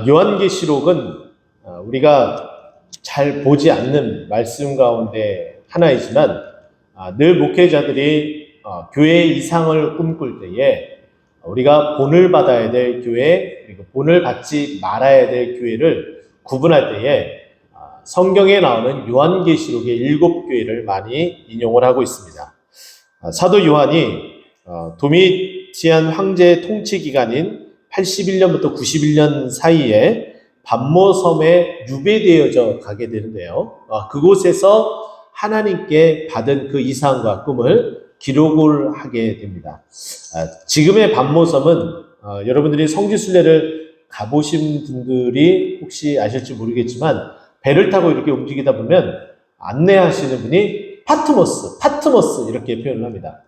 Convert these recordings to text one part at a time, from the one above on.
요한계시록은 우리가 잘 보지 않는 말씀 가운데 하나이지만 늘 목회자들이 교회 이상을 꿈꿀 때에 우리가 본을 받아야 될 교회 그리고 본을 받지 말아야 될 교회를 구분할 때에 성경에 나오는 요한계시록의 7교회를 많이 인용을 하고 있습니다. 사도 요한이 도미티안 황제의 통치 기간인 81년부터 91년 사이에 반모섬에 유배되어져 가게 되는데요. 그곳에서 하나님께 받은 그 이상과 꿈을 기록을 하게 됩니다. 지금의 반모섬은 여러분들이 성지순례를 가보신 분들이 혹시 아실지 모르겠지만 배를 타고 이렇게 움직이다 보면 안내하시는 분이 파트모스 이렇게 표현을 합니다.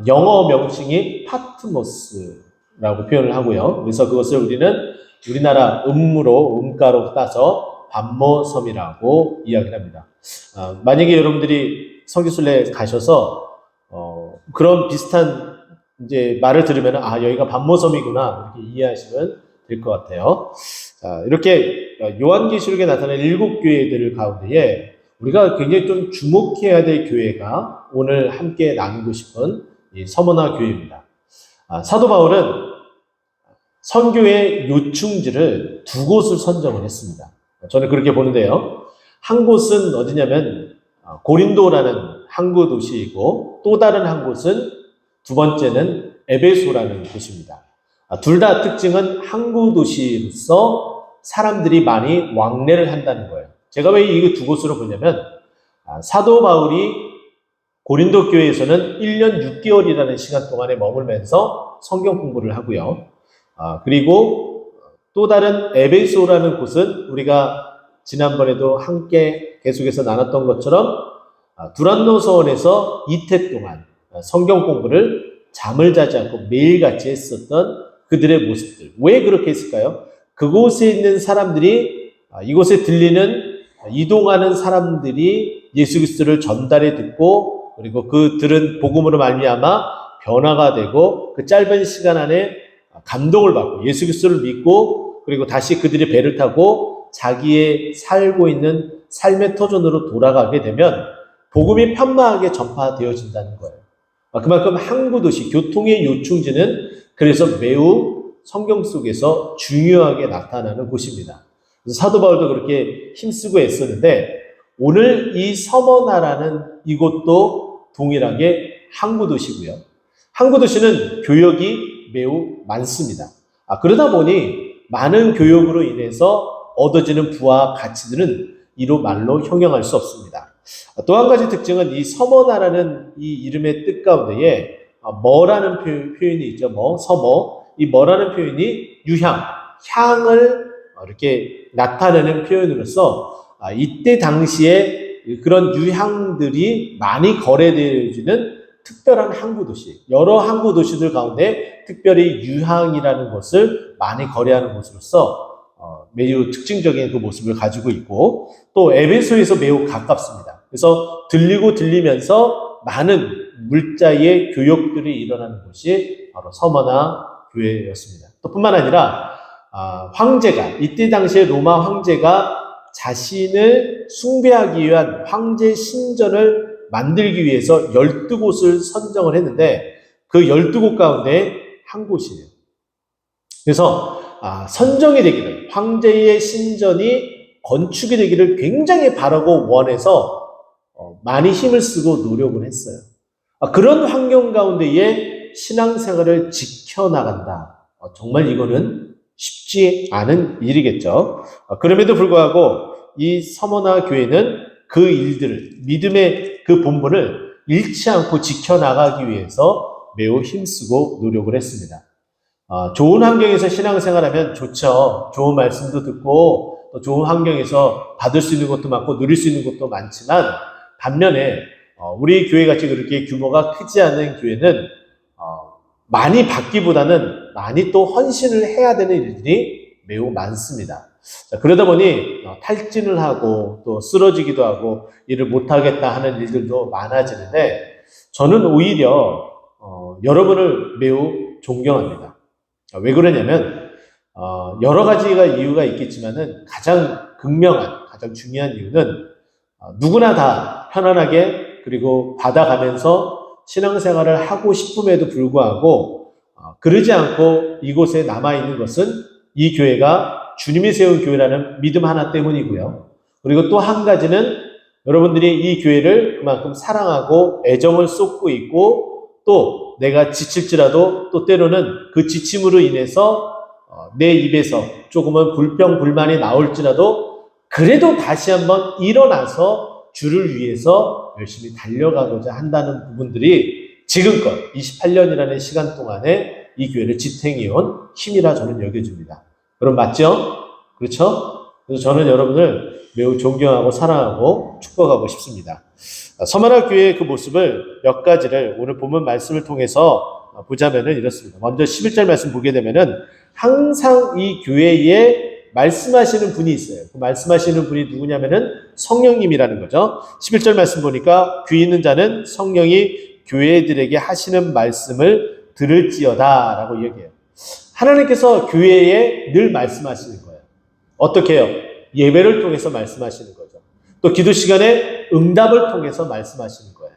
영어 명칭이 파트모스라고 표현을 하고요. 그래서 그것을 우리는 우리나라 음가로 따서 반모섬이라고 이야기를 합니다. 만약에 여러분들이 성지순례 가셔서 그런 비슷한 이제 말을 들으면 여기가 반모섬이구나 이렇게 이해하시면 될 것 같아요. 이렇게 요한계시록에 나타난 7교회들 가운데에 우리가 굉장히 좀 주목해야 될 교회가 오늘 함께 나누고 싶은 이 서머나 교회입니다. 사도 바울은 선교의 요충지를 2곳을 선정을 했습니다. 저는 그렇게 보는데요. 한 곳은 어디냐면 고린도라는 항구 도시이고 또 다른 한 곳은 두 번째는 에베소라는 곳입니다. 둘 다 특징은 항구 도시로서 사람들이 많이 왕래를 한다는 거예요. 제가 왜 이 2곳으로 보냐면 사도 바울이 고린도 교회에서는 1년 6개월이라는 시간 동안에 머물면서 성경 공부를 하고요. 그리고 또 다른 에베소라는 곳은 우리가 지난번에도 함께 계속해서 나눴던 것처럼 두란노서원에서 이태 동안 성경 공부를 잠을 자지 않고 매일같이 했었던 그들의 모습들. 왜 그렇게 했을까요? 그곳에 있는 사람들이 이곳에 들리는 이동하는 사람들이 예수 그리스도를 전달해 듣고 그리고 그 들은 복음으로 말미암아 변화가 되고 그 짧은 시간 안에 감동을 받고 예수 그리스도를 믿고 그리고 다시 그들이 배를 타고 자기의 살고 있는 삶의 터전으로 돌아가게 되면 복음이 편마하게 전파되어진다는 거예요. 그만큼 항구도시, 교통의 요충지는 그래서 매우 성경 속에서 중요하게 나타나는 곳입니다. 그래서 사도 바울도 그렇게 힘쓰고 애쓰는데 오늘 이 서머나라는 이곳도 동일하게 항구도시고요. 항구도시는 교역이 매우 많습니다. 그러다 보니 많은 교역으로 인해서 얻어지는 부와 가치들은 이로 말로 형용할 수 없습니다. 또 한 가지 특징은 이 서머나라는 이 이름의 뜻 가운데에 머라는 표현이 있죠. 서머. 이 머라는 표현이 유향, 향을 이렇게 나타내는 표현으로서 이때 당시에 그런 유향들이 많이 거래되어지는 특별한 항구도시, 여러 항구도시들 가운데 특별히 유향이라는 것을 많이 거래하는 곳으로서 매우 특징적인 그 모습을 가지고 있고 또 에베소에서 매우 가깝습니다. 그래서 들리면서 많은 물자의 교역들이 일어나는 곳이 바로 서머나 교회였습니다. 또 뿐만 아니라 황제가 이때 당시에 로마 황제가 자신을 숭배하기 위한 황제 신전을 만들기 위해서 12곳을 선정을 했는데 그 12곳 가운데 한 곳이에요. 그래서 선정이 되기를 황제의 신전이 건축이 되기를 굉장히 바라고 원해서 많이 힘을 쓰고 노력을 했어요. 그런 환경 가운데에 신앙생활을 지켜나간다. 정말 이거는 쉽지 않은 일이겠죠. 그럼에도 불구하고 이 서머나 교회는 그 일들을 믿음의 그 본분을 잃지 않고 지켜나가기 위해서 매우 힘쓰고 노력을 했습니다. 좋은 환경에서 신앙생활하면 좋죠. 좋은 말씀도 듣고 또 좋은 환경에서 받을 수 있는 것도 많고 누릴 수 있는 것도 많지만 반면에 우리 교회같이 그렇게 규모가 크지 않은 교회는 많이 받기보다는 많이 또 헌신을 해야 되는 일들이 매우 많습니다. 그러다 보니 탈진을 하고 또 쓰러지기도 하고 일을 못하겠다 하는 일들도 많아지는데 저는 오히려 여러분을 매우 존경합니다. 왜 그러냐면 여러 가지가 이유가 있겠지만은 가장 극명한, 가장 중요한 이유는 누구나 다 편안하게 그리고 받아가면서 신앙생활을 하고 싶음에도 불구하고 그러지 않고 이곳에 남아있는 것은 이 교회가 주님이 세운 교회라는 믿음 하나 때문이고요. 그리고 또 한 가지는 여러분들이 이 교회를 그만큼 사랑하고 애정을 쏟고 있고 또 내가 지칠지라도 또 때로는 그 지침으로 인해서 내 입에서 조금은 불평, 불만이 나올지라도 그래도 다시 한번 일어나서 주를 위해서 열심히 달려가고자 한다는 부분들이 지금껏 28년이라는 시간 동안에 이 교회를 지탱해온 힘이라 저는 여겨집니다. 여러분 맞죠? 그렇죠? 그래서 저는 여러분을 매우 존경하고 사랑하고 축복하고 싶습니다. 서만화 교회의 그 모습을 몇 가지를 오늘 본문 말씀을 통해서 보자면은 이렇습니다. 먼저 11절 말씀 보게 되면은 항상 이 교회에 말씀하시는 분이 있어요. 그 말씀하시는 분이 누구냐면은 성령님이라는 거죠. 11절 말씀 보니까 귀 있는 자는 성령이 교회들에게 하시는 말씀을 들을지어다 라고 얘기해요. 하나님께서 교회에 늘 말씀하시는 거예요. 어떻게 해요? 예배를 통해서 말씀하시는 거죠. 또 기도 시간에 응답을 통해서 말씀하시는 거예요.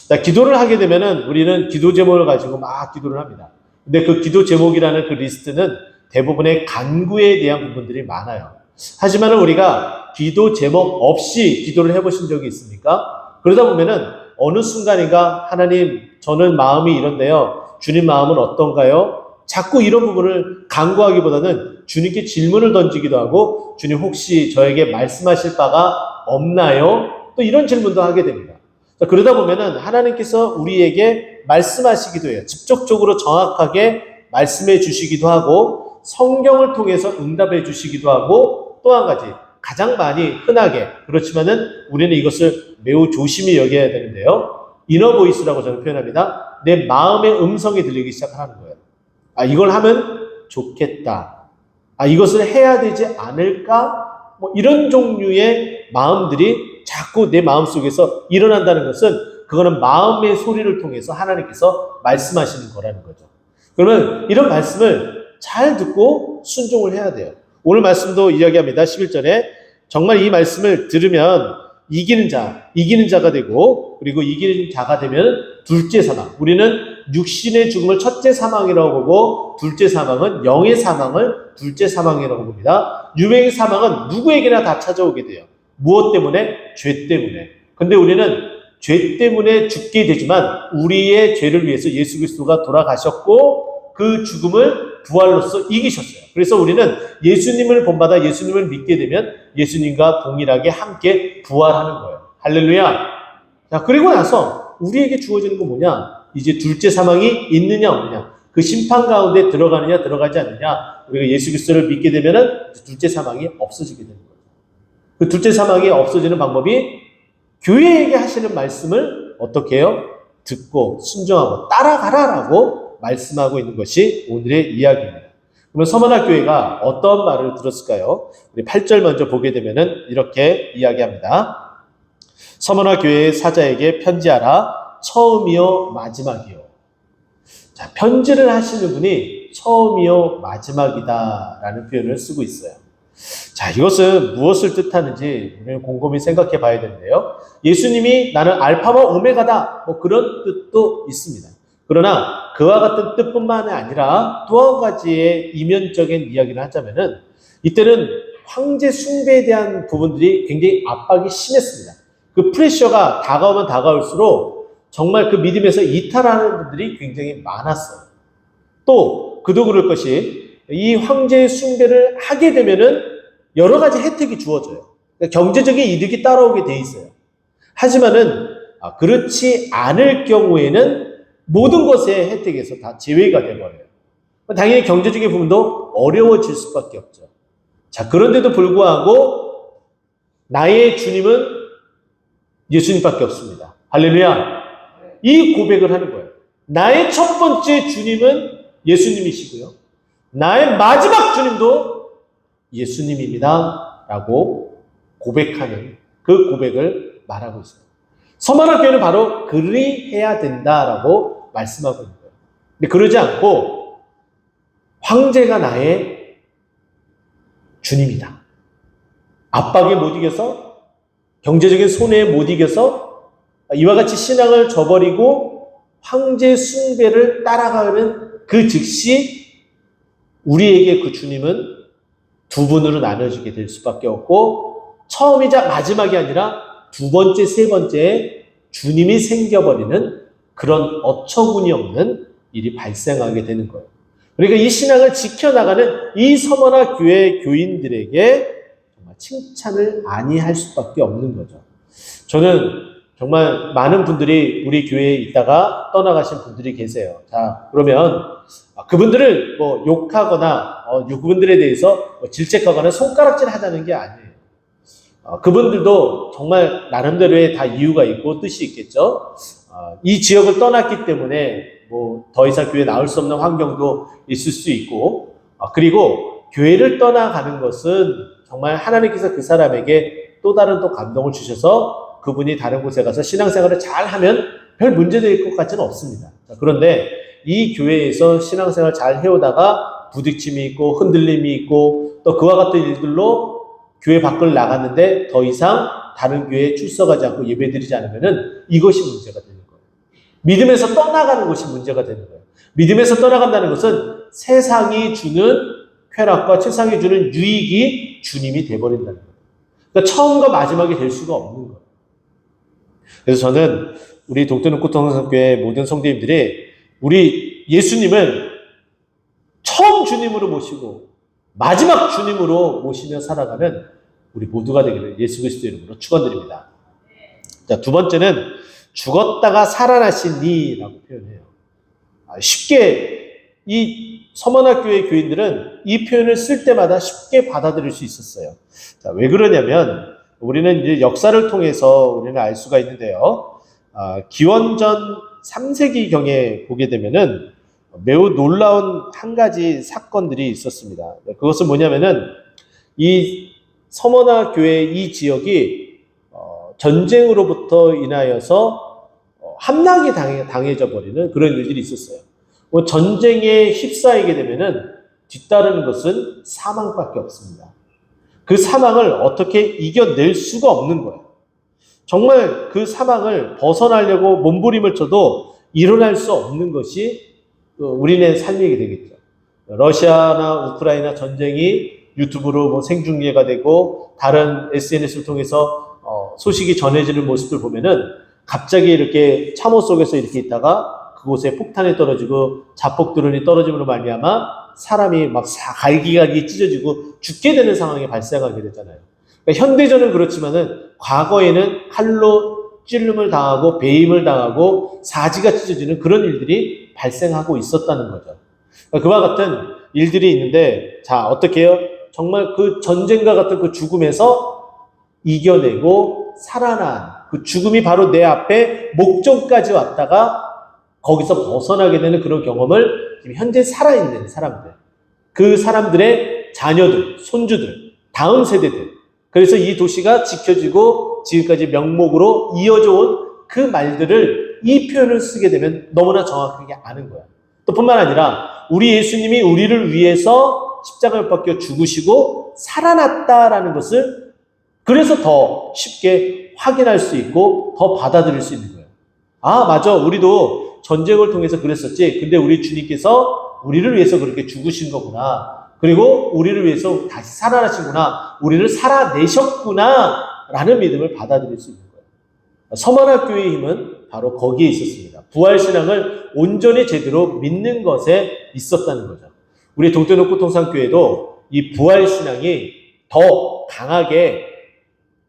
자, 기도를 하게 되면은 우리는 기도 제목을 가지고 막 기도를 합니다. 근데 그 기도 제목이라는 그 리스트는 대부분의 간구에 대한 부분들이 많아요. 하지만 우리가 기도 제목 없이 기도를 해보신 적이 있습니까? 그러다 보면은 어느 순간인가 하나님 저는 마음이 이런데요. 주님 마음은 어떤가요? 자꾸 이런 부분을 간구하기보다는 주님께 질문을 던지기도 하고 주님 혹시 저에게 말씀하실 바가 없나요? 또 이런 질문도 하게 됩니다. 그러다 보면은 하나님께서 우리에게 말씀하시기도 해요. 직접적으로 정확하게 말씀해 주시기도 하고 성경을 통해서 응답해 주시기도 하고 또 한 가지 가장 많이 흔하게 그렇지만은 우리는 이것을 매우 조심히 여겨야 되는데요. 이너 보이스라고 저는 표현합니다. 내 마음의 음성이 들리기 시작하는 거예요. 이걸 하면 좋겠다. 이것을 해야 되지 않을까? 뭐 이런 종류의 마음들이 자꾸 내 마음속에서 일어난다는 것은 그거는 마음의 소리를 통해서 하나님께서 말씀하시는 거라는 거죠. 그러면 이런 말씀을 잘 듣고 순종을 해야 돼요. 오늘 말씀도 이야기합니다. 11절에 정말 이 말씀을 들으면 이기는 자가 되고 그리고 이기는 자가 되면 둘째 사망. 우리는 육신의 죽음을 첫째 사망이라고 보고 둘째 사망은 영의 사망을 둘째 사망이라고 봅니다. 육의 사망은 누구에게나 다 찾아오게 돼요. 무엇 때문에? 죄 때문에. 근데 우리는 죄 때문에 죽게 되지만 우리의 죄를 위해서 예수 그리스도가 돌아가셨고 그 죽음을 부활로서 이기셨어요. 그래서 우리는 예수님을 본받아 예수님을 믿게 되면 예수님과 동일하게 함께 부활하는 거예요. 할렐루야. 자, 그리고 나서 우리에게 주어지는 건 뭐냐? 이제 둘째 사망이 있느냐 없느냐. 그 심판 가운데 들어가느냐 들어가지 않느냐. 우리가 예수 그리스도를 믿게 되면은 둘째 사망이 없어지게 되는 거예요. 그 둘째 사망이 없어지는 방법이 교회에게 하시는 말씀을 어떻게 해요? 듣고 순종하고 따라가라라고 말씀하고 있는 것이 오늘의 이야기입니다. 그러면 서만화 교회가 어떤 말을 들었을까요? 우리 8절 먼저 보게 되면은 이렇게 이야기합니다. 서만화 교회의 사자에게 편지하라. 처음이요 마지막이요. 자, 편지를 하시는 분이 처음이요 마지막이다라는 표현을 쓰고 있어요. 자, 이것은 무엇을 뜻하는지 우리는 곰곰이 생각해 봐야 되는데요. 예수님이 나는 알파와 오메가다 뭐 그런 뜻도 있습니다. 그러나 그와 같은 뜻뿐만 아니라 또 한 가지의 이면적인 이야기를 하자면은 이때는 황제 숭배에 대한 부분들이 굉장히 압박이 심했습니다. 그 프레셔가 다가오면 다가올수록 정말 그 믿음에서 이탈하는 분들이 굉장히 많았어요. 또 그도 그럴 것이 이 황제의 숭배를 하게 되면은 여러 가지 혜택이 주어져요. 그러니까 경제적인 이득이 따라오게 돼 있어요. 하지만은 그렇지 않을 경우에는 모든 것의 혜택에서 다 제외가 돼버려요. 당연히 경제적인 부분도 어려워질 수밖에 없죠. 자, 그런데도 불구하고 나의 주님은 예수님밖에 없습니다. 할렐루야. 이 고백을 하는 거예요. 나의 첫 번째 주님은 예수님이시고요. 나의 마지막 주님도 예수님입니다. 라고 고백하는 그 고백을 말하고 있습니다. 서만화 교회는 바로 그리해야 된다라고 말씀하고 있는 거예요. 근데 그러지 않고 황제가 나의 주님이다. 압박에 못 이겨서, 경제적인 손해에 못 이겨서 이와 같이 신앙을 저버리고 황제 숭배를 따라가는 그 즉시 우리에게 그 주님은 두 분으로 나눠지게 될 수밖에 없고, 처음이자 마지막이 아니라 두 번째, 세 번째에 주님이 생겨버리는 그런 어처구니 없는 일이 발생하게 되는 거예요. 그러니까 이 신앙을 지켜나가는 이 서머나 교회 교인들에게 정말 칭찬을 아니할 수밖에 없는 거죠. 저는 정말 많은 분들이 우리 교회에 있다가 떠나가신 분들이 계세요. 자, 그러면 그분들을 뭐 욕하거나 그분들에 대해서 질책하거나 손가락질 하자는 게 아니에요. 그분들도 정말 나름대로의 다 이유가 있고 뜻이 있겠죠. 이 지역을 떠났기 때문에 뭐 더 이상 교회에 나올 수 없는 환경도 있을 수 있고, 그리고 교회를 떠나가는 것은 정말 하나님께서 그 사람에게 또 다른 또 감동을 주셔서 그분이 다른 곳에 가서 신앙생활을 잘 하면 별 문제될 것 같지는 없습니다. 그런데 이 교회에서 신앙생활 잘 해오다가 부딪힘이 있고 흔들림이 있고 또 그와 같은 일들로 교회 밖을 나갔는데 더 이상 다른 교회에 출석하지 않고 예배드리지 않으면은 이것이 문제가 되는 거예요. 믿음에서 떠나가는 것이 문제가 되는 거예요. 믿음에서 떠나간다는 것은 세상이 주는 쾌락과 세상이 주는 유익이 주님이 돼버린다는 거예요. 그러니까 처음과 마지막이 될 수가 없는 거예요. 그래서 저는 우리 독도능구통성교회 모든 성도님들이 우리 예수님을 처음 주님으로 모시고 마지막 주님으로 모시며 살아가는 우리 모두가 되기를 예수 그리스도의 이름으로 축원드립니다. 자, 두 번째는 죽었다가 살아나시니라고 표현해요. 쉽게 이 서머나교회 교인들은 이 표현을 쓸 때마다 쉽게 받아들일 수 있었어요. 자, 왜 그러냐면 우리는 이제 역사를 통해서 우리는 알 수가 있는데요. 기원전 3세기경에 보게 되면은 매우 놀라운 한 가지 사건들이 있었습니다. 그것은 뭐냐면은 이 서머나 교회 이 지역이 전쟁으로부터 인하여서 함락이 당해져 버리는 그런 일들이 있었어요. 전쟁에 휩싸이게 되면은 뒤따르는 것은 사망밖에 없습니다. 그 사망을 어떻게 이겨낼 수가 없는 거예요. 정말 그 사망을 벗어나려고 몸부림을 쳐도 일어날 수 없는 것이 우리네 삶이게 되겠죠. 러시아나 우크라이나 전쟁이 유튜브로 뭐 생중계가 되고 다른 SNS를 통해서 소식이 전해지는 모습을 보면은 갑자기 이렇게 참호 속에서 이렇게 있다가 그곳에 폭탄이 떨어지고 자폭 드론이 떨어짐으로 말미암아 사람이 막 갈기갈기 찢어지고 죽게 되는 상황이 발생하게 되잖아요. 그러니까 현대전은 그렇지만은 과거에는 칼로 찔름을 당하고 배임을 당하고 사지가 찢어지는 그런 일들이 발생하고 있었다는 거죠. 그러니까 그와 같은 일들이 있는데, 자, 어떻게 해요? 정말 그 전쟁과 같은 그 죽음에서 이겨내고 살아난 그 죽음이 바로 내 앞에 목전까지 왔다가 거기서 벗어나게 되는 그런 경험을 지금 현재 살아있는 사람들, 그 사람들의 자녀들, 손주들, 다음 세대들, 그래서 이 도시가 지켜지고 지금까지 명목으로 이어져 온 그 말들을 이 표현을 쓰게 되면 너무나 정확하게 아는 거야. 또 뿐만 아니라 우리 예수님이 우리를 위해서 십자가에 못 박혀 죽으시고 살아났다라는 것을 그래서 더 쉽게 확인할 수 있고 더 받아들일 수 있는 거예요. 아, 맞아. 우리도 전쟁을 통해서 그랬었지. 근데 우리 주님께서 우리를 위해서 그렇게 죽으신 거구나. 그리고 우리를 위해서 다시 살아나시구나. 우리를 살아내셨구나. 라는 믿음을 받아들일 수 있는 거예요. 서머나 교회의 힘은 바로 거기에 있었습니다. 부활신앙을 온전히 제대로 믿는 것에 있었다는 거죠. 우리 동대농구통상교회도 이 부활신앙이 더 강하게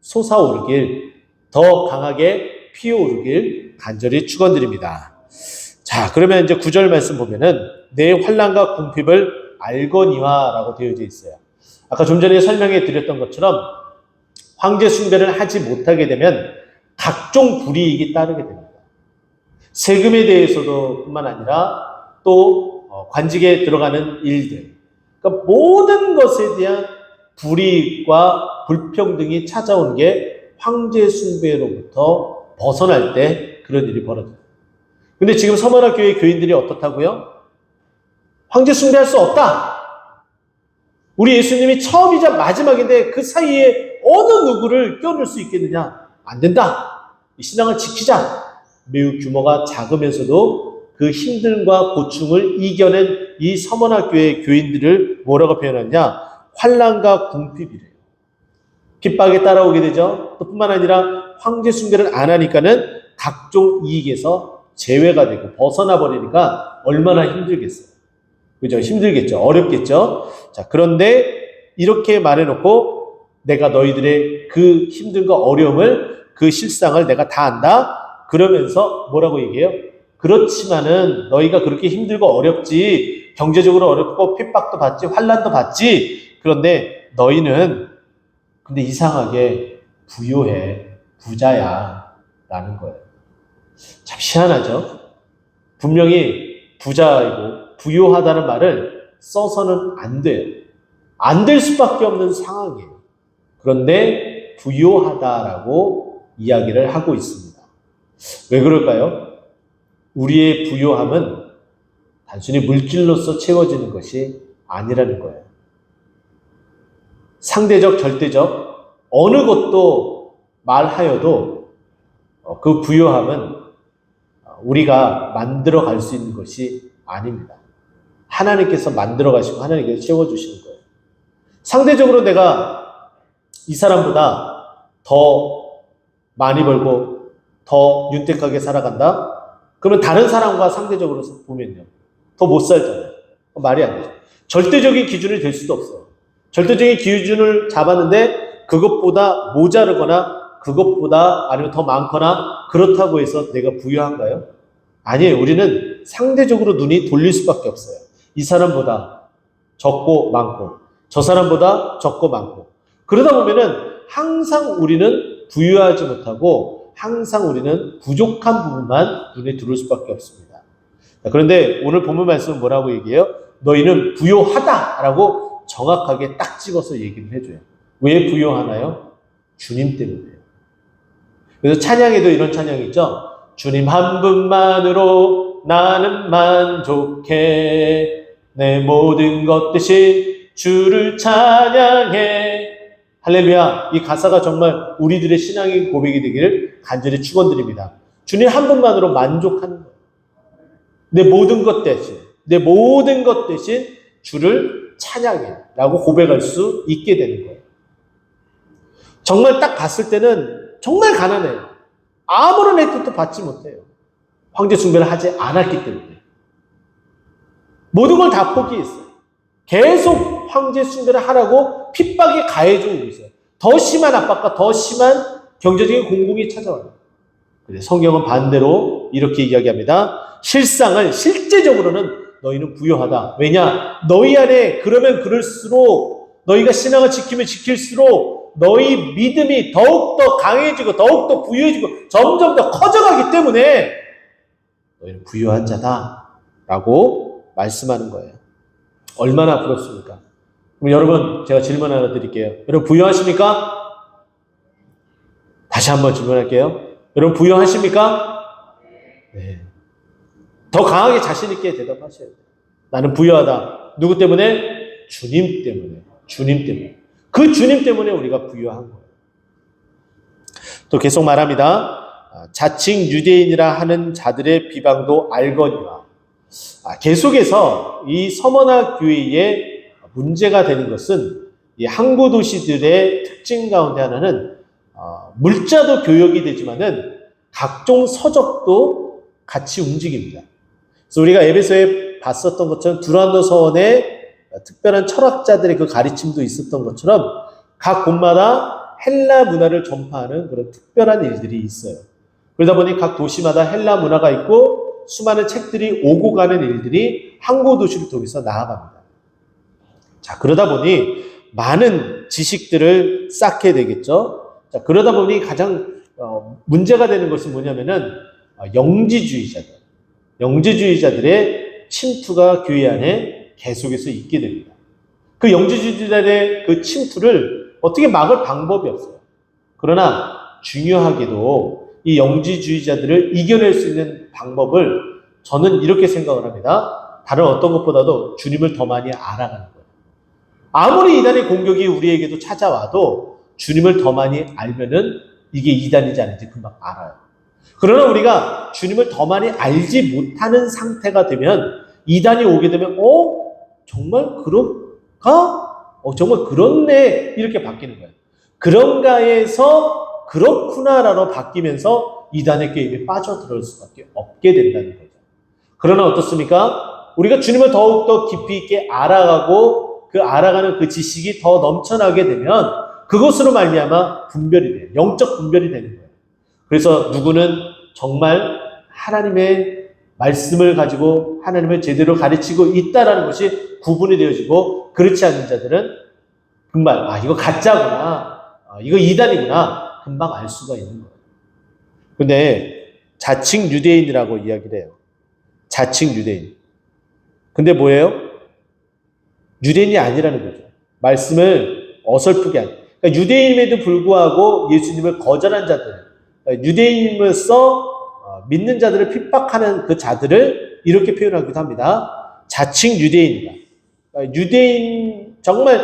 솟아오르길, 더 강하게 피어오르길 간절히 축원드립니다. 자, 그러면 이제 9절 말씀 보면은 내 환난과 궁핍을 알거니와라고 되어져 있어요. 아까 좀 전에 설명해 드렸던 것처럼 황제 숭배를 하지 못하게 되면 각종 불이익이 따르게 됩니다. 세금에 대해서도 뿐만 아니라 또 관직에 들어가는 일들, 그러니까 모든 것에 대한 불이익과 불평등이 찾아오는 게 황제 숭배로부터 벗어날 때 그런 일이 벌어져요. 근데 지금 서머나 교회 교인들이 어떻다고요? 황제 숭배할 수 없다. 우리 예수님이 처음이자 마지막인데 그 사이에 어느 누구를 껴넣을 수 있겠느냐? 안 된다. 이 신앙을 지키자. 매우 규모가 작으면서도 그 힘듦과 고충을 이겨낸 이 서머나 교회 교인들을 뭐라고 표현하냐? 환난과 궁핍이래요. 핍박에 따라오게 되죠. 또 뿐만 아니라 황제 숭배를 안 하니까는 각종 이익에서 제외가 되고 벗어나 버리니까 얼마나 힘들겠어요. 그죠? 힘들겠죠. 어렵겠죠. 자, 그런데 이렇게 말해놓고 내가 너희들의 그 힘듦과 어려움을, 그 실상을 내가 다 안다. 그러면서 뭐라고 얘기해요? 그렇지만은 너희가 그렇게 힘들고 어렵지, 경제적으로 어렵고 핍박도 받지, 환난도 받지. 그런데 너희는 근데 이상하게 부유해, 부자야 라는 거예요. 참 희한하죠? 분명히 부자이고 부유하다는 말을 써서는 안 돼요. 안 될 수밖에 없는 상황이에요. 그런데 부유하다라고 이야기를 하고 있습니다. 왜 그럴까요? 우리의 부유함은 단순히 물질로서 채워지는 것이 아니라는 거예요. 상대적, 절대적 어느 것도 말하여도 그 부유함은 우리가 만들어 갈 수 있는 것이 아닙니다. 하나님께서 만들어 가시고 하나님께서 채워주시는 거예요. 상대적으로 내가 이 사람보다 더 많이 벌고 더 윤택하게 살아간다? 그러면 다른 사람과 상대적으로 보면요. 더 못 살잖아요. 말이 안 되죠. 절대적인 기준이 될 수도 없어요. 절대적인 기준을 잡았는데 그것보다 모자르거나 그것보다 아니면 더 많거나 그렇다고 해서 내가 부유한가요? 아니에요. 우리는 상대적으로 눈이 돌릴 수밖에 없어요. 이 사람보다 적고 많고 저 사람보다 적고 많고 그러다 보면은 항상 우리는 부유하지 못하고 항상 우리는 부족한 부분만 눈에 들어올 수밖에 없습니다. 그런데 오늘 본문 말씀은 뭐라고 얘기해요? 너희는 부요하다라고 정확하게 딱 집어서 얘기를 해줘요. 왜 부요하나요? 주님 때문에요. 그래서 찬양에도 이런 찬양이 있죠. 주님 한 분만으로 나는 만족해 내 모든 것 대신 주를 찬양해. 할렐루야. 이 가사가 정말 우리들의 신앙의 고백이 되기를 간절히 축원드립니다. 주님 한 분만으로 만족하는 거예요. 내 모든 것 대신, 내 모든 것 대신 주를 찬양해 라고 고백할 수 있게 되는 거예요. 정말 딱 봤을 때는 정말 가난해요. 아무런 혜택도 받지 못해요. 황제 숭배를 하지 않았기 때문에. 모든 걸 다 포기했어요. 계속 황제 숭배를 하라고 핍박이 가해지고 있어요. 더 심한 압박과 더 심한 경제적인 공공이 찾아와요. 근데 성경은 반대로 이렇게 이야기합니다. 실제적으로는 너희는 부유하다. 왜냐? 너희 안에 그러면 그럴수록 너희가 신앙을 지키면 지킬수록 너희 믿음이 더욱더 강해지고 더욱더 부유해지고 점점 더 커져가기 때문에 너희는 부유한 자다 라고 말씀하는 거예요. 얼마나 부럽습니까? 그럼 여러분 제가 질문 하나 드릴게요. 여러분 부유하십니까? 다시 한번 질문할게요. 여러분 부유하십니까? 네. 더 강하게 자신 있게 대답하셔야 돼요. 나는 부유하다. 누구 때문에? 주님 때문에. 주님 때문에. 그 주님 때문에 우리가 부유한 거예요. 또 계속 말합니다. 자칭 유대인이라 하는 자들의 비방도 알거니와. 계속해서 이 서머나 교회에 문제가 되는 것은 이 항구 도시들의 특징 가운데 하나는 물자도 교역이 되지만은 각종 서적도 같이 움직입니다. 그래서 우리가 에베소에 봤었던 것처럼 두란노 서원에 특별한 철학자들의 그 가르침도 있었던 것처럼 각 곳마다 헬라 문화를 전파하는 그런 특별한 일들이 있어요. 그러다 보니 각 도시마다 헬라 문화가 있고 수많은 책들이 오고 가는 일들이 항구 도시를 통해서 나아갑니다. 자, 그러다 보니 많은 지식들을 쌓게 되겠죠. 자, 그러다 보니 가장 문제가 되는 것은 뭐냐면은 영지주의자들의 침투가 교회 안에 계속해서 있게 됩니다. 그 영지주의자들의 그 침투를 어떻게 막을 방법이 없어요. 그러나 중요하게도 이 영지주의자들을 이겨낼 수 있는 방법을 저는 이렇게 생각을 합니다. 다른 어떤 것보다도 주님을 더 많이 알아가는 거예요. 아무리 이단의 공격이 우리에게도 찾아와도 주님을 더 많이 알면은 이게 이단이지 아닌지 금방 알아요. 그러나 우리가 주님을 더 많이 알지 못하는 상태가 되면 이단이 오게 되면 정말 그럴까? 정말 그렇네 이렇게 바뀌는 거예요. 그런가에서 그렇구나라로 바뀌면서 이단의 게임에 빠져들을 수밖에 없게 된다는 거죠. 그러나 어떻습니까? 우리가 주님을 더욱더 깊이 있게 알아가고 그 알아가는 그 지식이 더 넘쳐나게 되면 그것으로 말미암아 분별이 돼요. 영적 분별이 되는 거예요. 그래서 누구는 정말 하나님의 말씀을 가지고 하나님을 제대로 가르치고 있다라는 것이 구분이 되어지고, 그렇지 않은 자들은 금방 이거 가짜구나, 이거 이단이구나 금방 알 수가 있는 거예요. 근데 자칭 유대인이라고 이야기를 해요. 자칭 유대인. 근데 뭐예요? 유대인이 아니라는 거죠. 말씀을 어설프게 한. 그러니까 유대인임에도 불구하고 예수님을 거절한 자들, 유대인으로서 믿는 자들을 핍박하는 그 자들을 이렇게 표현하기도 합니다. 자칭 유대인이다. 유대인, 정말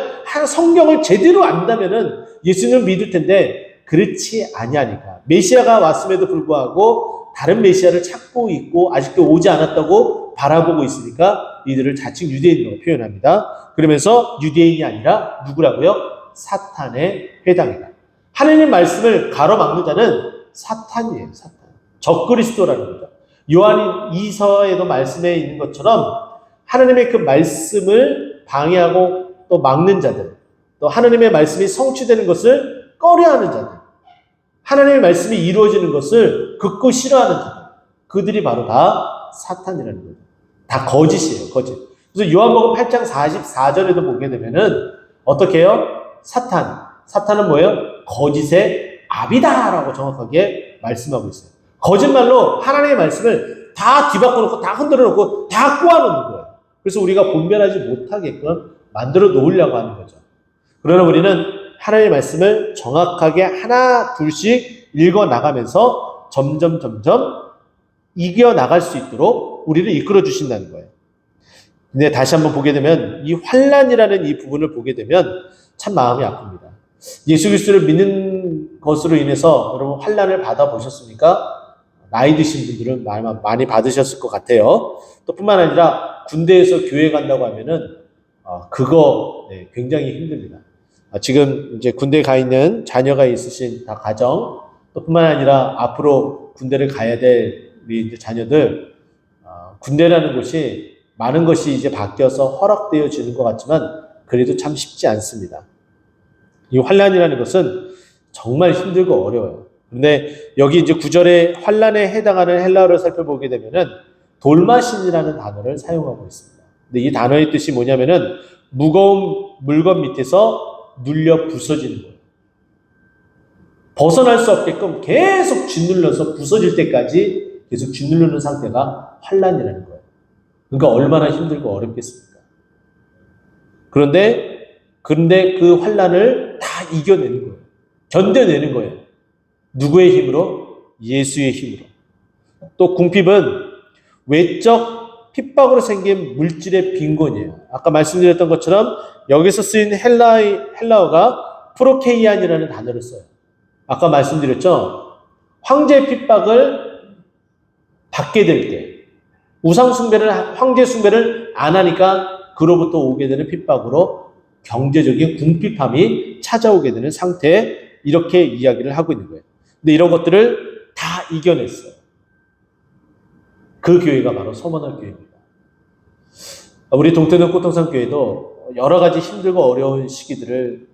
성경을 제대로 안다면은 예수님을 믿을 텐데 그렇지 아니하니까, 메시아가 왔음에도 불구하고 다른 메시아를 찾고 있고 아직도 오지 않았다고 바라보고 있으니까 이들을 자칭 유대인으로 표현합니다. 그러면서 유대인이 아니라 누구라고요? 사탄의 회당이다. 하나님 말씀을 가로막는 자는 사탄이에요. 사탄. 적그리스도라는 거죠. 요한 2서에도 말씀에 있는 것처럼 하나님의 그 말씀을 방해하고 또 막는 자들, 또 하나님의 말씀이 성취되는 것을 꺼려하는 자들, 하나님의 말씀이 이루어지는 것을 극구 싫어하는 자들, 그들이 바로 다 사탄이라는 거죠. 다 거짓이에요. 거짓. 그래서 요한복음 8장 44절에도 보게 되면은 어떻게 해요? 사탄은 뭐예요? 거짓의 아비다라고 정확하게 말씀하고 있어요. 거짓말로 하나님의 말씀을 다 뒤바꿔 놓고 다 흔들어 놓고 다 꼬아놓는 거예요. 그래서 우리가 분별하지 못하게끔 만들어 놓으려고 하는 거죠. 그러나 우리는 하나님의 말씀을 정확하게 하나 둘씩 읽어 나가면서 점점 이겨 나갈 수 있도록 우리를 이끌어 주신다는 거예요. 근데 다시 한번 보게 되면 이 환난이라는 이 부분을 보게 되면 참 마음이 아픕니다. 예수 그리스도를 믿는 것으로 인해서 여러분 환난을 받아보셨습니까? 나이 드신 분들은 많이 받으셨을 것 같아요. 또 뿐만 아니라 군대에서 교회 간다고 하면은 그거 굉장히 힘듭니다. 지금 이제 군대 가 있는 자녀가 있으신 다 가정, 또 뿐만 아니라 앞으로 군대를 가야 될 우리 이제 자녀들, 군대라는 곳이 많은 것이 이제 바뀌어서 허락되어지는 것 같지만 그래도 참 쉽지 않습니다. 이 환난이라는 것은 정말 힘들고 어려워요. 근데 여기 이제 9절에 환난에 해당하는 헬라어를 살펴보게 되면은 돌마신이라는 단어를 사용하고 있습니다. 근데 이 단어의 뜻이 뭐냐면은 무거운 물건 밑에서 눌려 부서지는 거예요. 벗어날 수 없게끔 계속 짓눌러서 부서질 때까지 계속 짓누르는 상태가 환난이라는 거예요. 그러니까 얼마나 힘들고 어렵겠습니까? 그런데 그 환난을 다 이겨내는 거예요. 견뎌내는 거예요. 누구의 힘으로? 예수의 힘으로. 또 궁핍은 외적 핍박으로 생긴 물질의 빈곤이에요. 아까 말씀드렸던 것처럼 여기서 쓰인 헬라어가 프로케이안이라는 단어를 써요. 아까 말씀드렸죠? 황제 핍박을 받게 될 때, 황제 숭배를 안 하니까 그로부터 오게 되는 핍박으로 경제적인 궁핍함이 찾아오게 되는 상태, 이렇게 이야기를 하고 있는 거예요. 근데 이런 것들을 다 이겨냈어요. 그 교회가 바로 서머날 교회입니다. 우리 동태는 꽃동산 교회도 여러 가지 힘들고 어려운 시기들을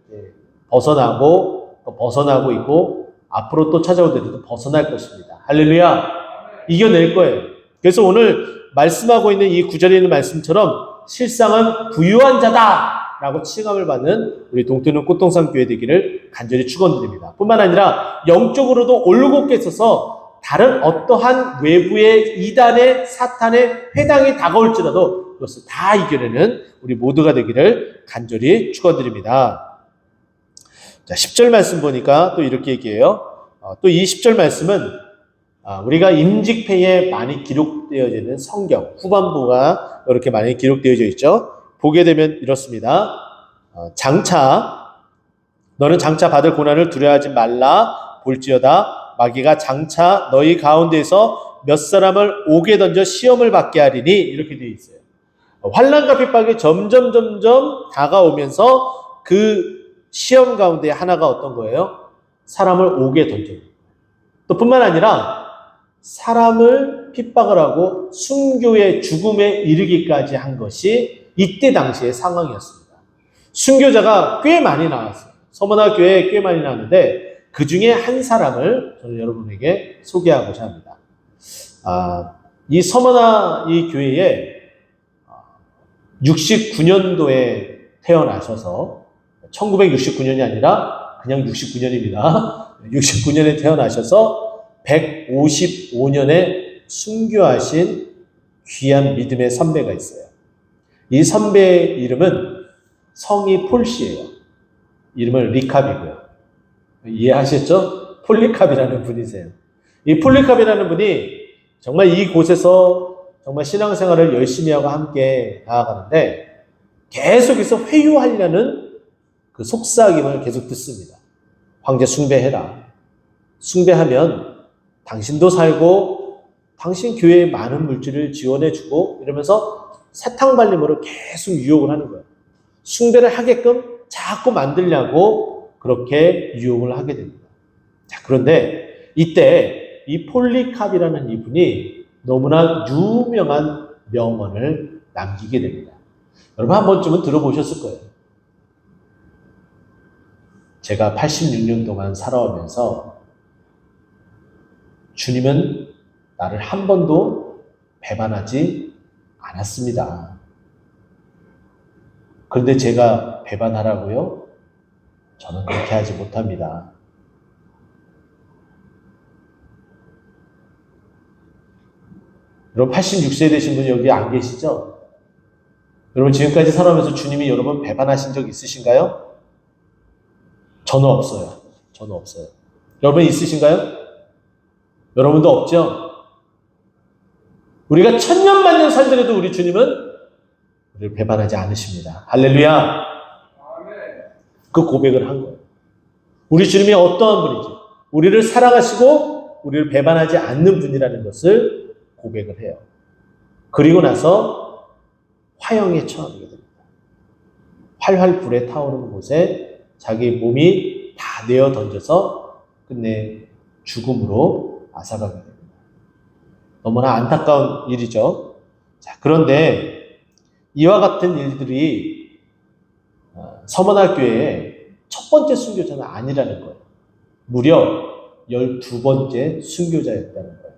벗어나고 또 벗어나고 있고 앞으로 또 찾아올 때도 벗어날 것입니다. 할렐루야! 이겨낼 거예요. 그래서 오늘 말씀하고 있는 이 구절에 있는 말씀처럼 실상은 부유한 자다라고 칭함을 받는 우리 동태는 꽃동산 교회 되기를 간절히 축원드립니다. 뿐만 아니라 영적으로도 올곧게 서서 다른 어떠한 외부의 이단의 사탄의 회당이 다가올지라도 그것을 다 이겨내는 우리 모두가 되기를 간절히 축원드립니다. 자, 10절 말씀 보니까 또 이렇게 얘기해요. 또 이 10절 말씀은 우리가 임직패에 많이 기록되어지는 성경 후반부가 이렇게 많이 기록되어져 있죠. 보게 되면 이렇습니다. 너는 장차 받을 고난을 두려워하지 말라. 볼지어다 마귀가 장차 너희 가운데에서 몇 사람을 옥에 던져 시험을 받게 하리니, 이렇게 되어 있어요. 환난과 핍박이 점점 다가오면서 그 시험 가운데 하나가 어떤 거예요? 사람을 옥에 던져요. 또 뿐만 아니라 사람을 핍박을 하고 순교의 죽음에 이르기까지 한 것이 이때 당시의 상황이었습니다. 순교자가 꽤 많이 나왔어요. 서머나 교회에 꽤 많이 나왔는데 그 중에 한 사람을 저는 여러분에게 소개하고자 합니다. 이 서머나 이 교회에 69년도에 태어나셔서, 1969년이 아니라 그냥 69년입니다. 69년에 태어나셔서 155년에 순교하신 귀한 믿음의 선배가 있어요. 이 선배의 이름은 성이 폴씨예요. 이름은 리캅이고요. 이해하셨죠? 폴리캅이라는 분이세요. 이 폴리캅이라는 분이 정말 이곳에서 정말 신앙생활을 열심히 하고 함께 나아가는데 계속해서 회유하려는 그 속삭임을 계속 듣습니다. 황제 숭배해라. 숭배하면 당신도 살고 당신 교회에 많은 물질을 지원해주고 이러면서 사탕발림으로 계속 유혹을 하는 거예요. 숭배를 하게끔 자꾸 만들려고 그렇게 유혹을 하게 됩니다. 자, 그런데 이때 이 폴리캅이라는 이분이 너무나 유명한 명언을 남기게 됩니다. 여러분 한 번쯤은 들어보셨을 거예요. 제가 86년 동안 살아오면서 주님은 나를 한 번도 배반하지 않았습니다. 그런데 제가 배반하라고요? 저는 그렇게 하지 못합니다. 여러분 86세 되신 분이 여기 안 계시죠? 여러분 지금까지 살아오면서 주님이 여러분 배반하신 적 있으신가요? 저는 없어요. 저는 없어요. 여러분 있으신가요? 여러분도 없죠? 우리가 천년만년 살더라도 우리 주님은 우리를 배반하지 않으십니다. 할렐루야. 그 고백을 한 거예요. 우리 주님이 어떠한 분이지? 우리를 사랑하시고 우리를 배반하지 않는 분이라는 것을 고백을 해요. 그리고 나서 화형에 처하게 됩니다. 활활 불에 타오르는 곳에 자기 몸이 다 내어 던져서 끝내 죽음으로 앗아가게 됩니다. 너무나 안타까운 일이죠. 자, 그런데 이와 같은 일들이 서머나 교회의 첫 번째 순교자는 아니라는 거예요. 무려 12번째 순교자였다는 거예요.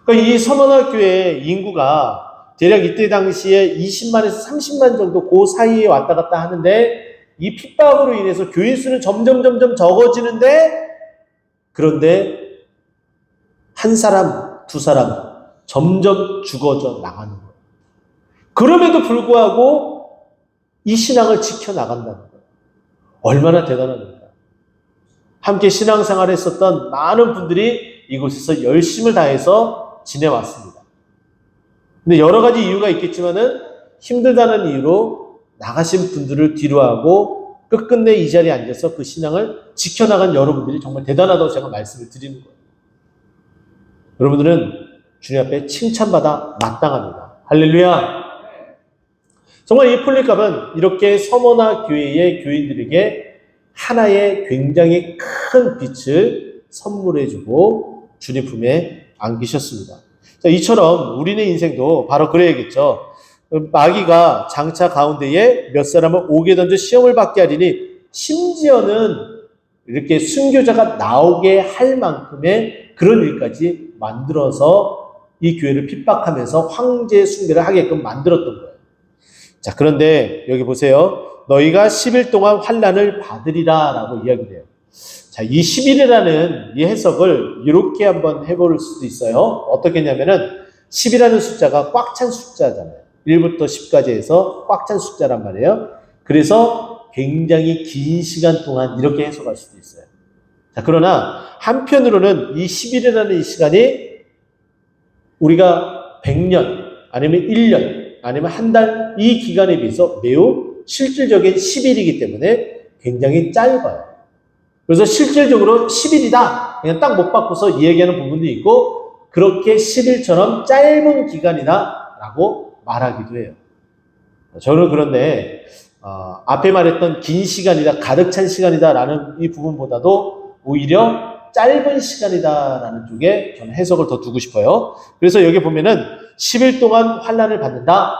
그러니까 이 서머나 교회의 인구가 대략 이때 당시에 20만에서 30만 정도 그 사이에 왔다 갔다 하는데 이 핍박으로 인해서 교인 수는 점점 적어지는데, 그런데 한 사람, 두 사람 점점 죽어져 나가는 거예요. 그럼에도 불구하고 이 신앙을 지켜나간다는 거예요. 얼마나 대단합니까? 함께 신앙생활을 했었던 많은 분들이 이곳에서 열심을 다해서 지내왔습니다. 근데 여러 가지 이유가 있겠지만은 힘들다는 이유로 나가신 분들을 뒤로하고 끝끝내 이 자리에 앉아서 그 신앙을 지켜나간 여러분들이 정말 대단하다고 제가 말씀을 드리는 거예요. 여러분들은 주님 앞에 칭찬받아 마땅합니다. 할렐루야. 정말 이 폴리캅은 이렇게 서머나 교회의 교인들에게 하나의 굉장히 큰 빛을 선물해주고 주님 품에 안기셨습니다. 자, 이처럼 우리의 인생도 바로 그래야겠죠. 마귀가 장차 가운데에 몇 사람을 옥에 던져 시험을 받게 하리니, 심지어는 이렇게 순교자가 나오게 할 만큼의 그런 일까지 만들어서 이 교회를 핍박하면서 황제 숭배를 하게끔 만들었던 거예요. 자, 그런데 여기 보세요. 너희가 10일 동안 환난을 받으리라 라고 이야기돼요. 자, 이 10일이라는 이 해석을 이렇게 한번 해볼 수도 있어요. 어떻게 했냐면은 10이라는 숫자가 꽉 찬 숫자잖아요. 1부터 10까지 해서 꽉 찬 숫자란 말이에요. 그래서 굉장히 긴 시간 동안 이렇게 해석할 수도 있어요. 자, 그러나 한편으로는 이 10일이라는 이 시간이 우리가 100년 아니면 1년 아니면 한 달 이 기간에 비해서 매우 실질적인 10일이기 때문에 굉장히 짧아요. 그래서 실질적으로 10일이다. 그냥 딱 못 바꿔서 이야기하는 부분도 있고, 그렇게 10일처럼 짧은 기간이다 라고 말하기도 해요. 저는 그런데 앞에 말했던 긴 시간이다, 가득 찬 시간이다 라는 이 부분보다도 오히려 짧은 시간이다 라는 쪽에 저는 해석을 더 두고 싶어요. 그래서 여기 보면은 10일 동안 환난을 받는다.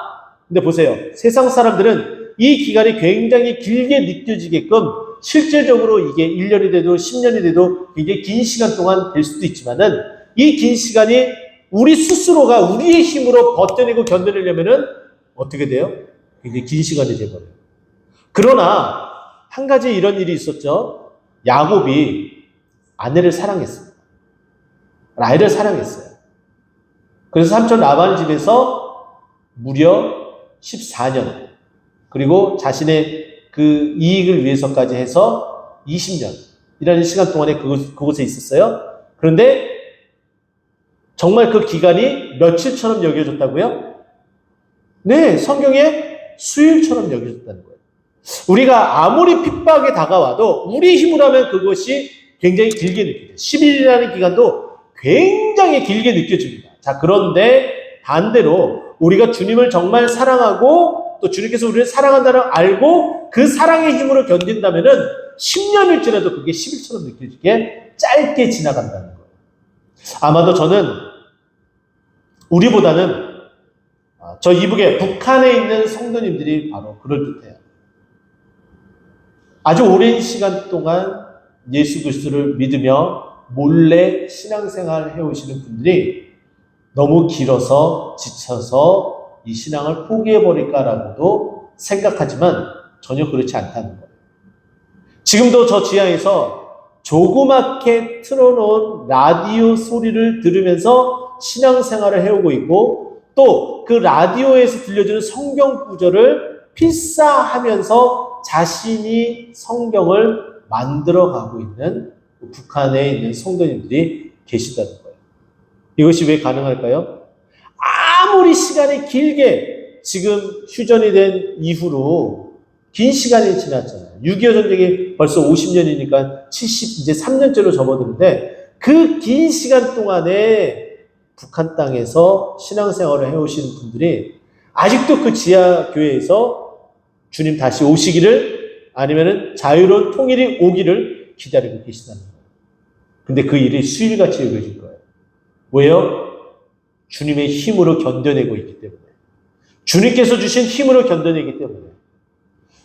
근데 보세요. 세상 사람들은 이 기간이 굉장히 길게 느껴지게끔 실질적으로 이게 1년이 돼도 10년이 돼도 굉장히 긴 시간 동안 될 수도 있지만은 이 긴 시간이 우리 스스로가 우리의 힘으로 버텨내고 견뎌내려면은 어떻게 돼요? 굉장히 긴 시간이 돼버려요. 그러나 한 가지 이런 일이 있었죠. 야곱이 아내를 사랑했습니다. 라헬을 사랑했어요. 그래서 삼촌 라반 집에서 무려 14년 그리고 자신의 그 이익을 위해서까지 해서 20년이라는 시간 동안에 그곳에 있었어요. 그런데 정말 그 기간이 며칠처럼 여겨졌다고요? 네, 성경에 수일처럼 여겨졌다는 거예요. 우리가 아무리 핍박에 다가와도 우리 힘으로 하면 그것이 굉장히 길게 느껴져요. 10일이라는 기간도 굉장히 길게 느껴집니다. 자, 그런데 반대로 우리가 주님을 정말 사랑하고 또 주님께서 우리를 사랑한다는 걸 알고 그 사랑의 힘으로 견딘다면은 10년일지라도 그게 10일처럼 느껴지게 짧게 지나간다는 거예요. 아마도 저는 우리보다는 저 이북에 북한에 있는 성도님들이 바로 그럴듯해요. 아주 오랜 시간 동안 예수 그리스도를 믿으며 몰래 신앙생활을 해오시는 분들이 너무 길어서 지쳐서 이 신앙을 포기해버릴까라고도 생각하지만 전혀 그렇지 않다는 거예요. 지금도 저 지하에서 조그맣게 틀어놓은 라디오 소리를 들으면서 신앙생활을 해오고 있고 또 그 라디오에서 들려주는 성경 구절을 필사하면서 자신이 성경을 만들어가고 있는 북한에 있는 성도님들이 계시다는 거예요. 이것이 왜 가능할까요? 아무리 시간이 길게 지금 휴전이 된 이후로 긴 시간이 지났잖아요. 6.25 전쟁이 벌써 50년이니까 이제 3년째로 접어드는데 그 긴 시간 동안에 북한 땅에서 신앙생활을 해오시는 분들이 아직도 그 지하 교회에서 주님 다시 오시기를 아니면은 자유로운 통일이 오기를 기다리고 계시다는 거예요. 근데 그 일이 수일같이 여겨질 거예요. 왜요? 주님의 힘으로 견뎌내고 있기 때문에. 주님께서 주신 힘으로 견뎌내기 때문에.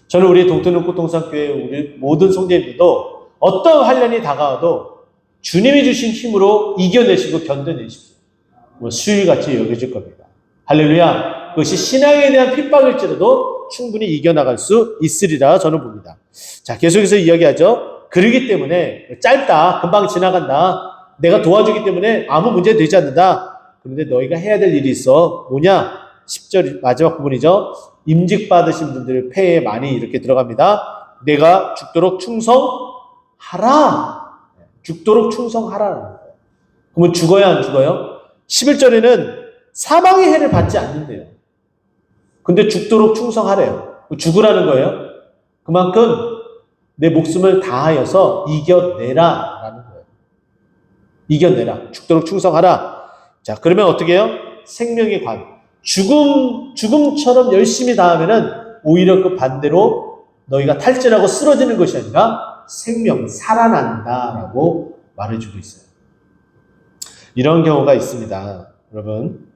저는 우리 동토능꽃동산교회 우리 모든 성도님들도 어떤 환난이 다가와도 주님이 주신 힘으로 이겨내시고 견뎌내십시오. 수일같이 여겨질 겁니다. 할렐루야. 그것이 신앙에 대한 핍박일지라도 충분히 이겨나갈 수 있으리라 저는 봅니다. 자, 계속해서 이야기하죠. 그러기 때문에 짧다. 금방 지나간다. 내가 도와주기 때문에 아무 문제 되지 않는다. 그런데 너희가 해야 될 일이 있어. 뭐냐? 10절 마지막 부분이죠. 임직 받으신 분들 폐에 많이 이렇게 들어갑니다. 내가 죽도록 충성하라. 죽도록 충성하라. 그러면 죽어야 안 죽어요? 11절에는 사망의 해를 받지 않는데요. 근데 죽도록 충성하래요. 죽으라는 거예요. 그만큼 내 목숨을 다하여서 이겨내라 라는 거예요. 이겨내라. 죽도록 충성하라. 자, 그러면 어떻게 해요? 생명의 관. 죽음처럼 열심히 다하면은 오히려 그 반대로 너희가 탈진하고 쓰러지는 것이 아니라 생명, 살아난다라고 말해주고 있어요. 이런 경우가 있습니다. 여러분,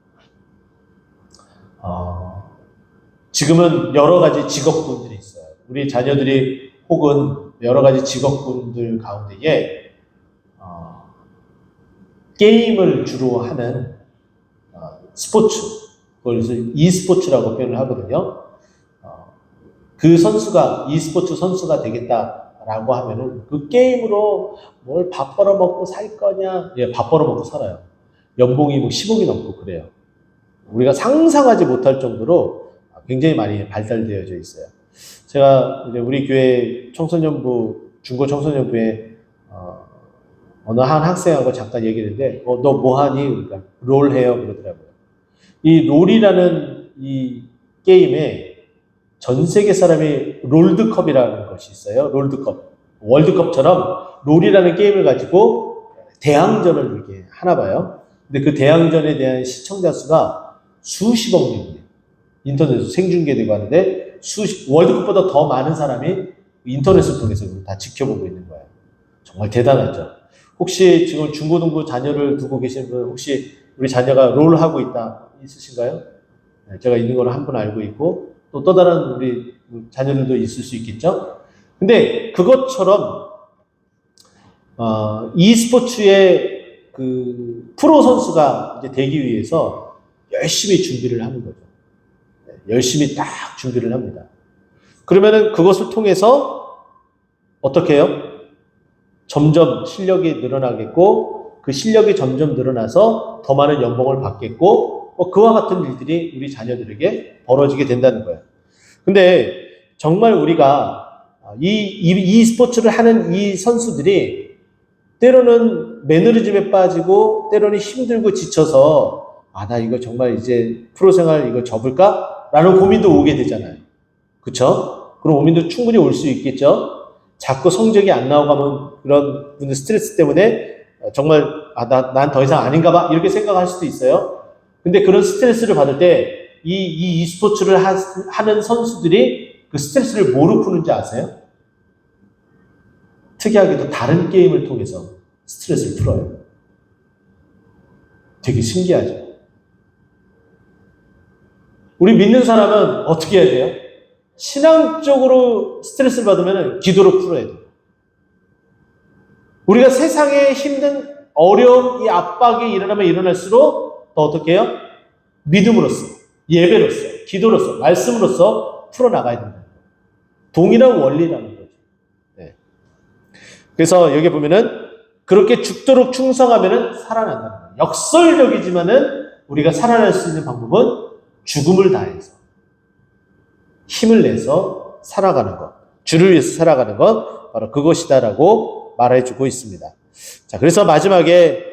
지금은 여러 가지 직업군들이 있어요. 우리 자녀들이 혹은 여러 가지 직업군들 가운데에 게임을 주로 하는 스포츠, 그래서 e스포츠라고 표현을 하거든요. 그 선수가 e스포츠 선수가 되겠다라고 하면은 그 게임으로 뭘 밥 벌어먹고 살 거냐? 예, 밥 벌어먹고 살아요. 연봉이 뭐 10억이 넘고 그래요. 우리가 상상하지 못할 정도로 굉장히 많이 발달되어져 있어요. 제가 이제 우리 교회 청소년부, 중고 청소년부에 어느 한 학생하고 잠깐 얘기를 했는데, 너 뭐 하니? 그러니까 롤 해요. 그러더라고요. 이 롤이라는 이 게임에 전 세계 사람이 롤드컵이라는 것이 있어요. 롤드컵. 월드컵처럼 롤이라는 게임을 가지고 대항전을 이렇게 하나 봐요. 근데 그 대항전에 대한 시청자 수가 수십억 명이에요. 인터넷으로 생중계되고 하는데 월드컵보다 더 많은 사람이 인터넷을 통해서 다 지켜보고 있는 거예요. 정말 대단하죠. 혹시 지금 중고등부 자녀를 두고 계신 분, 혹시 우리 자녀가 롤 하고 있다 있으신가요? 네, 제가 있는 걸 한 분 알고 있고 또 다른 우리 자녀들도 있을 수 있겠죠. 근데 그것처럼 e스포츠의 그 프로 선수가 이제 되기 위해서 열심히 준비를 하는 거죠. 네, 열심히 딱 준비를 합니다. 그러면은 그것을 통해서 어떻게 해요? 점점 실력이 늘어나겠고 그 실력이 점점 늘어나서 더 많은 연봉을 받겠고 그와 같은 일들이 우리 자녀들에게 벌어지게 된다는 거예요. 근데 정말 우리가 이 스포츠를 하는 이 선수들이 때로는 매너리즘에 빠지고 때로는 힘들고 지쳐서 나 이거 정말 이제 프로 생활 이거 접을까? 라는 고민도 오게 되잖아요. 그쵸? 그런 고민도 충분히 올 수 있겠죠? 자꾸 성적이 안 나오고 하면 그런 분들 스트레스 때문에 정말 난 더 이상 아닌가 봐 이렇게 생각할 수도 있어요. 근데 그런 스트레스를 받을 때 이 스포츠를 하는 선수들이 그 스트레스를 뭐로 푸는지 아세요? 특이하게도 다른 게임을 통해서 스트레스를 풀어요. 되게 신기하죠. 우리 믿는 사람은 어떻게 해야 돼요? 신앙적으로 스트레스를 받으면 기도로 풀어야 돼요. 우리가 세상에 힘든 어려움, 이 압박이 일어나면 일어날수록 더 어떻게 해요? 믿음으로써, 예배로써, 기도로써, 말씀으로써 풀어나가야 된다. 동일한 원리라는 거죠. 네. 그래서 여기 보면은 그렇게 죽도록 충성하면은 살아난다는 거예요. 역설적이지만은 우리가 살아날 수 있는 방법은 죽음을 다해서 힘을 내서 살아가는 것, 주를 위해서 살아가는 것, 바로 그것이다라고 말해주고 있습니다. 자, 그래서 마지막에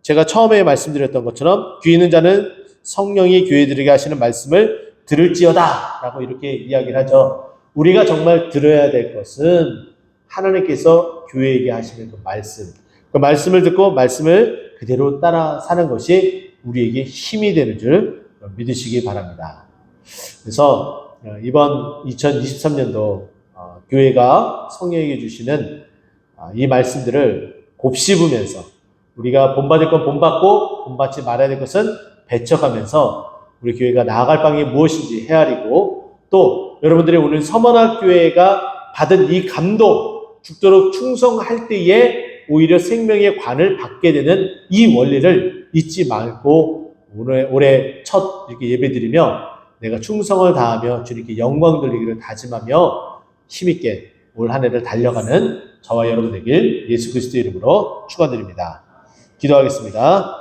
제가 처음에 말씀드렸던 것처럼 귀 있는 자는 성령이 교회들에게 하시는 말씀을 들을지어다 라고 이렇게 이야기를 하죠. 우리가 정말 들어야 될 것은 하나님께서 교회에게 하시는 그 말씀을 듣고 말씀을 그대로 따라 사는 것이 우리에게 힘이 되는 줄 믿으시기 바랍니다. 그래서 이번 2023년도 교회가 성령에게 주시는 이 말씀들을 곱씹으면서 우리가 본받을 건 본받고 본받지 말아야 될 것은 배척하면서 우리 교회가 나아갈 방이 무엇인지 헤아리고 또 여러분들이 오늘 서머나교회가 받은 이 감동, 죽도록 충성할 때에 오히려 생명의 관을 받게 되는 이 원리를 잊지 말고 올해 첫 이렇게 예배드리며 내가 충성을 다하며 주님께 영광 돌리기를 다짐하며 힘있게 올 한 해를 달려가는 저와 여러분 되길 예수 그리스도의 이름으로 축원드립니다. 기도하겠습니다.